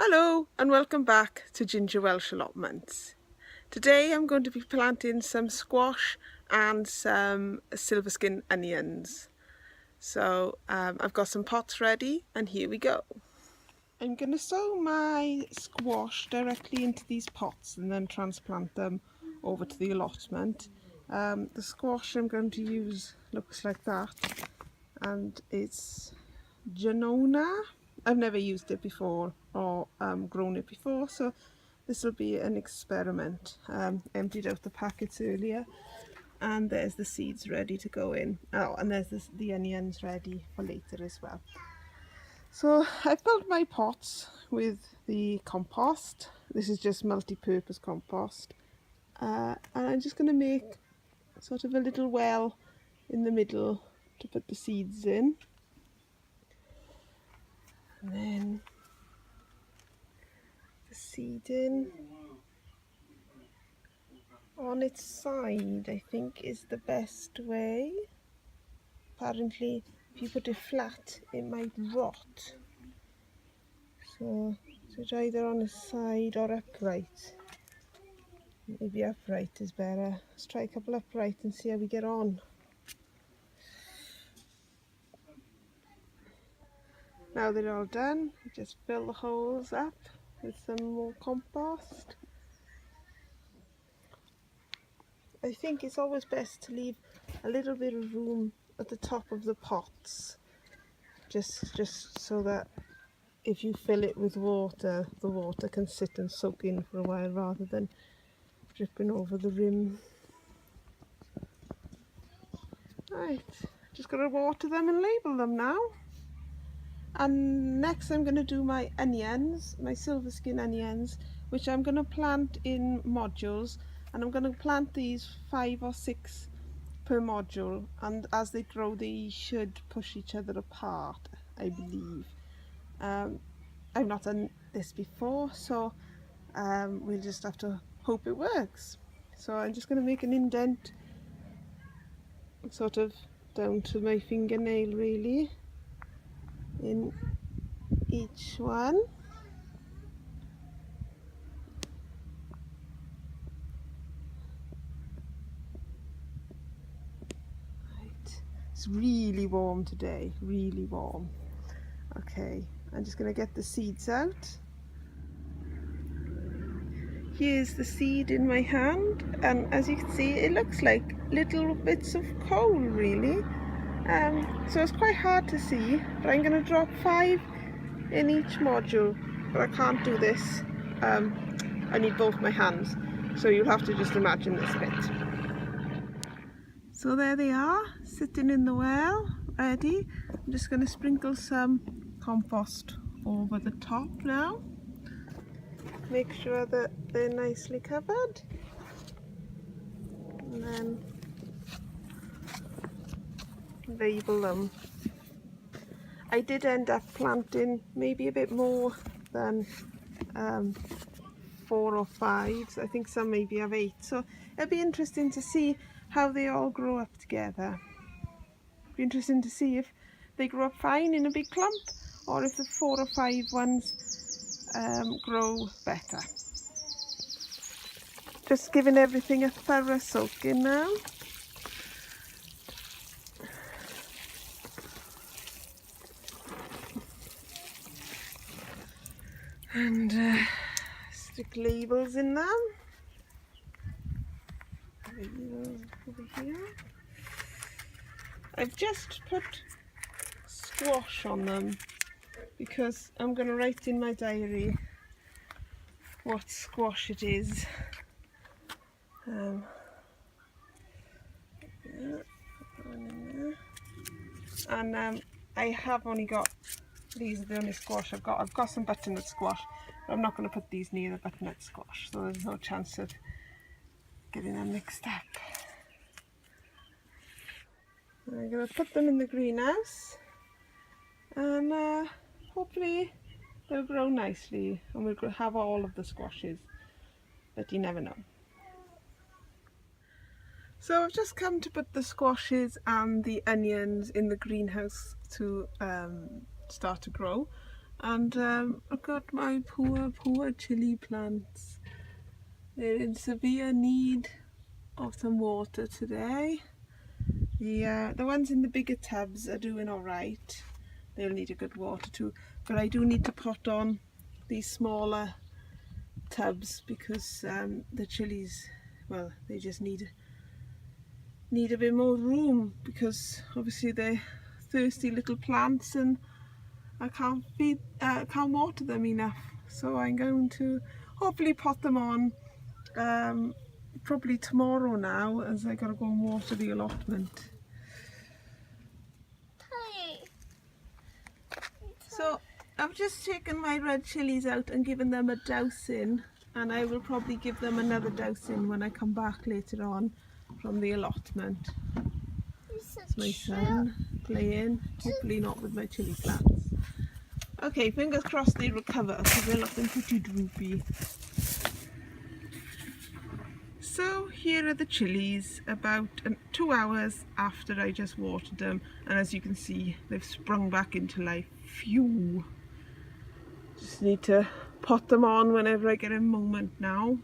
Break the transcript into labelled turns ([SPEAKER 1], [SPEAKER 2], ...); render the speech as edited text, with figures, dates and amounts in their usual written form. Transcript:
[SPEAKER 1] Hello and welcome back to Ginger Welsh Allotments. Today I'm going to be planting some squash and some silver skin onions. So I've got some pots ready and here we go. I'm going to sow my squash directly into these pots and then transplant them over to the allotment. The squash I'm going to use looks like that, and it's Janona. I've never used it before or grown it before, so this will be an experiment. Emptied out the packets earlier, and there's the seeds ready to go in. Oh, and there's the onions ready for later as well. So I've filled my pots with the compost. This is just multi-purpose compost, and I'm just going to make sort of a little well in the middle to put the seeds in. And then the seed in on its side, I think, is the best way. Apparently if you put it flat it might rot, so it's either on its side or upright. Maybe upright is better. Let's try a couple upright and see how we get on. Now they're all done, just fill the holes up with some more compost. I think it's always best to leave a little bit of room at the top of the pots, just so that if you fill it with water, the water can sit and soak in for a while rather than dripping over the rim. Right, just got to water them and label them now. And next I'm going to do my onions, my silver skin onions, which I'm going to plant in modules, and I'm going to plant these 5 or 6 per module, and as they grow they should push each other apart, I believe. I've not done this before, so we'll just have to hope it works. So I'm just going to make an indent sort of down to my fingernail really in each one. Right, it's really warm today, really warm. Okay, I'm just going to get the seeds out. Here's the seed in my hand, and as you can see it looks like little bits of coal really. So it's quite hard to see, but I'm going to drop 5 in each module, but I can't do this. I need both my hands, so you'll have to just imagine this bit. So there they are, sitting in the well, ready. I'm just going to sprinkle some compost over the top now. Make sure that they're nicely covered, and then label them. I did end up planting maybe a bit more than 4 or 5. I think some maybe have 8, so it'll be interesting to see how they all grow up together. It'll be interesting to see if they grow up fine in a big clump, or if the 4 or 5 ones grow better. Just giving everything a thorough soak in now. And stick labels in them. Labels over here. I've just put squash on them because I'm going to write in my diary what squash it is. And I have only got, these are the only squash I've got. I've got some butternut squash, but I'm not going to put these near the butternut squash, so there's no chance of getting them mixed up. I'm going to put them in the greenhouse, and hopefully they'll grow nicely and we'll have all of the squashes, but you never know. So I've just come to put the squashes and the onions in the greenhouse to start to grow. And look at my poor chilli plants. They're in severe need of some water today. The ones in the bigger tubs are doing alright. They'll need a good water too, but I do need to pot on these smaller tubs because the chilies, well, they just need a bit more room because obviously they're thirsty little plants and I can't water them enough. So I'm going to hopefully pot them on probably tomorrow now, as I gotta go and water the allotment. So I've just taken my red chilies out and given them a dousing, and I will probably give them another dousing when I come back later on from the allotment. It's my son playing, hopefully not with my chilli plants. Okay, fingers crossed they recover because they're looking pretty droopy. So here are the chilies about 2 hours after I just watered them, and as you can see they've sprung back into life. Phew! Just need to pot them on whenever I get a moment now.